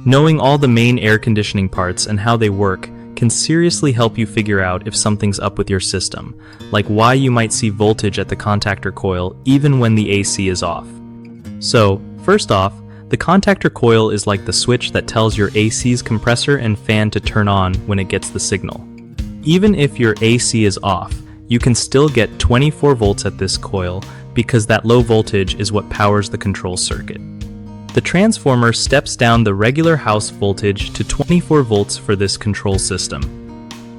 Knowing all the main air conditioning parts and how they work can seriously help you figure out if something's up with your system, like why you might see voltage at the contactor coil even when the AC is off. So, first off, the contactor coil is like the switch that tells your AC's compressor and fan to turn on when it gets the signal. Even if your AC is off, you can still get 24 volts at this coil because that low voltage is what powers the control circuit. The transformer steps down the regular house voltage to 24 volts for this control system.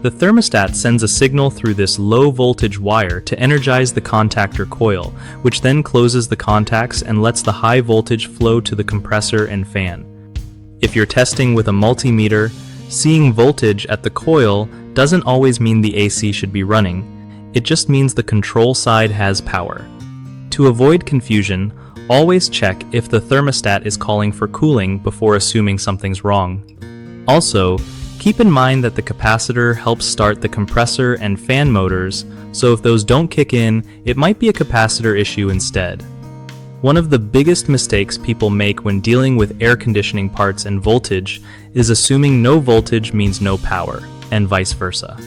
The thermostat sends a signal through this low voltage wire to energize the contactor coil, which then closes the contacts and lets the high voltage flow to the compressor and fan. If you're testing with a multimeter, seeing voltage at the coil doesn't always mean the AC should be running. It just means the control side has power. To avoid confusion, always check if the thermostat is calling for cooling before assuming something's wrong. Also, keep in mind that the capacitor helps start the compressor and fan motors, so if those don't kick in, it might be a capacitor issue instead. One of the biggest mistakes people make when dealing with air conditioning parts and voltage is assuming no voltage means no power, and vice versa.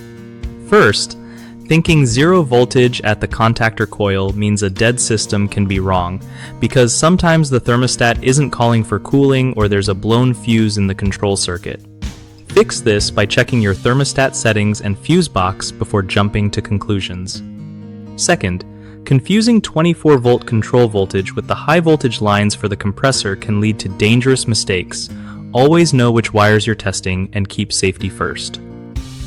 First, thinking zero voltage at the contactor coil means a dead system can be wrong, because sometimes the thermostat isn't calling for cooling or there's a blown fuse in the control circuit. Fix this by checking your thermostat settings and fuse box before jumping to conclusions. Second, confusing 24-volt control voltage with the high voltage lines for the compressor can lead to dangerous mistakes. Always know which wires you're testing and keep safety first.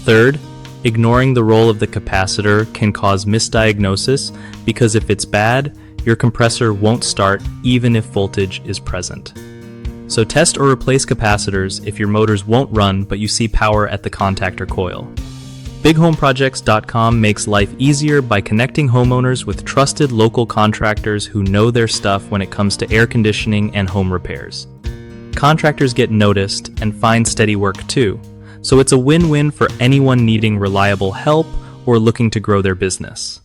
Third, ignoring the role of the capacitor can cause misdiagnosis because if it's bad, your compressor won't start even if voltage is present. So test or replace capacitors if your motors won't run but you see power at the contactor coil. BigHomeProjects.com makes life easier by connecting homeowners with trusted local contractors who know their stuff when it comes to air conditioning and home repairs. Contractors get noticed and find steady work too. So it's a win-win for anyone needing reliable help or looking to grow their business.